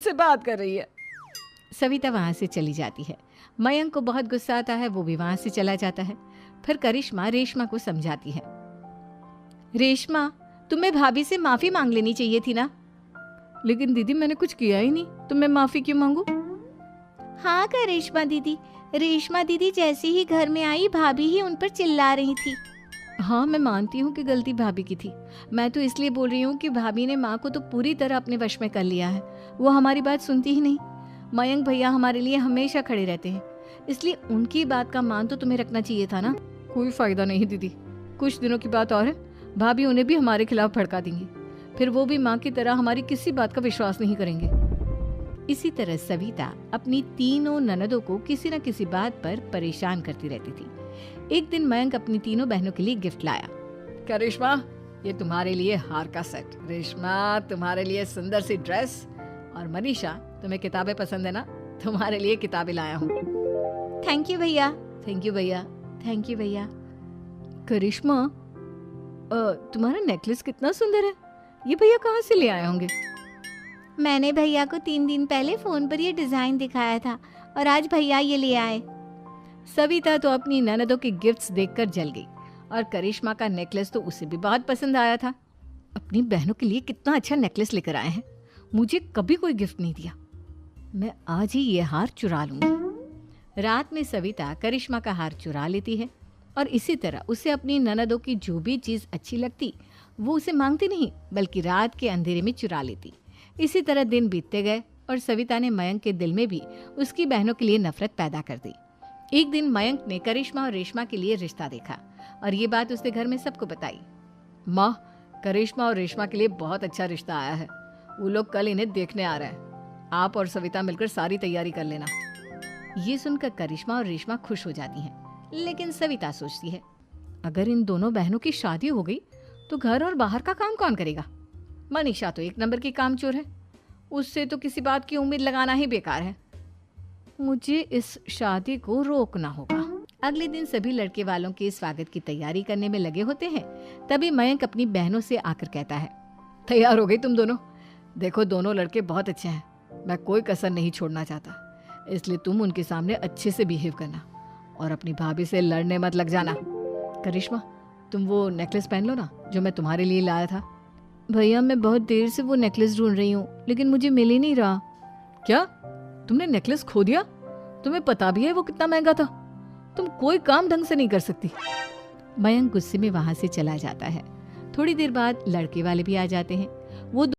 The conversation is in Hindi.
मुझसे बात कर रही है। सविता वहाँ से चली जाती है। मयंक को बहुत गुस्सा आता है, वो भी वहाँ से चला जाता है। फिर करिश्मा रेशमा को समझाती है। रेशमा, तुम्हें भाभी से माफी मांग लेनी चाहिए थी ना। लेकिन दीदी मैंने कुछ किया ही नहीं, तो मैं माफी क्यों मांगू? हाँ करिश्मा दीदी, रेशमा दीदी जैसे ही घर में आई भाभी ही उन पर चिल्ला रही थी। हाँ मैं मानती हूँ कि गलती भाभी की थी। मैं तो इसलिए बोल रही हूँ कि भाभी ने माँ को तो पूरी तरह अपने वश में कर लिया है। वो हमारी बात सुनती ही नहीं। मयंक भैया हमारे लिए हमेशा खड़े रहते हैं, इसलिए उनकी बात का मान तो तुम्हें रखना चाहिए था ना। कोई फायदा नहीं दीदी, कुछ दिनों की बात और है, भाभी उन्हें भी हमारे खिलाफ भड़का देंगी। फिर वो भी माँ की तरह हमारी किसी बात का विश्वास नहीं करेंगे। इसी तरह सविता अपनी तीनों ननदों को किसी न किसी बात पर परेशान करती रहती थी। एक दिन मयंक अपनी तीनों बहनों के लिए गिफ्ट लाया। क्या रेशमा, ये तुम्हारे लिए हार का सेट, रेशमा तुम्हारे लिए सुंदर सी ड्रेस, और मनीषा तुम्हें किताबें पसंद है ना, तुम्हारे लिए किताबें लाया हूँ। थैंक यू भैया। थैंक यू भैया। थैंक यू भैया। करिश्मा, तुम्हारा नेकलेस कितना सुंदर है, ये भैया कहाँ से ले आए होंगे? मैंने भैया को 3 दिन पहले फोन पर ये डिजाइन दिखाया था और आज भैया ये ले आए। सविता तो अपनी ननदों के गिफ्ट्स देखकर जल गई, और करिश्मा का नेकलेस तो उसे भी बहुत पसंद आया था। अपनी बहनों के लिए कितना अच्छा नेकलेस लेकर आए हैं, मुझे कभी कोई गिफ्ट नहीं दिया। मैं आज ही ये हार चुरा लूंगी। रात में सविता करिश्मा का हार चुरा लेती है, और इसी तरह उसे अपनी ननदों की जो भी चीज अच्छी लगती वो उसे मांगती नहीं, बल्कि रात के अंधेरे में चुरा लेती। इसी तरह दिन बीतते गए, और सविता ने मयंक के दिल में भी उसकी बहनों के लिए नफरत पैदा कर दी। एक दिन मयंक ने करिश्मा और रेशमा के लिए रिश्ता देखा, और ये बात उसने घर में सबको बताई। माँ, करिश्मा और रेशमा के लिए बहुत अच्छा रिश्ता आया है, वो लोग कल इन्हें देखने आ रहे हैं। आप और सविता मिलकर सारी तैयारी कर लेना। ये सुनकर करिश्मा और रेशमा खुश हो जाती हैं, लेकिन सविता सोचती है, अगर इन दोनों बहनों की शादी हो गई तो घर और बाहर का काम कौन करेगा? मनीषा तो एक नंबर की कामचोर है, उससे तो किसी बात की उम्मीद लगाना ही बेकार है। मुझे इस शादी को रोकना होगा। अगले दिन सभी लड़के वालों के स्वागत की तैयारी करने में लगे होते हैं। तभी मयंक अपनी बहनों से आकर कहता है, तैयार हो गई तुम दोनों? देखो दोनों लड़के बहुत अच्छे हैं, मैं कोई कसर नहीं छोड़ना चाहता, इसलिए तुम उनके सामने अच्छे से बिहेव करना, और अपनी भाभी से लड़ने मत लग जाना। करिश्मा, तुम वो नेकलेस पहन लो ना जो मैं तुम्हारे लिए लाया था। भैया मैं बहुत देर से वो नेकलेस ढूंढ रही हूँ, लेकिन मुझे मिल ही नहीं रहा। क्या, तुमने नेकलेस खो दिया? तुम्हें पता भी है वो कितना महंगा था, तुम कोई काम ढंग से नहीं कर सकती। मयंक गुस्से में वहां से चला जाता है। थोड़ी देर बाद लड़के वाले भी आ जाते हैं। वो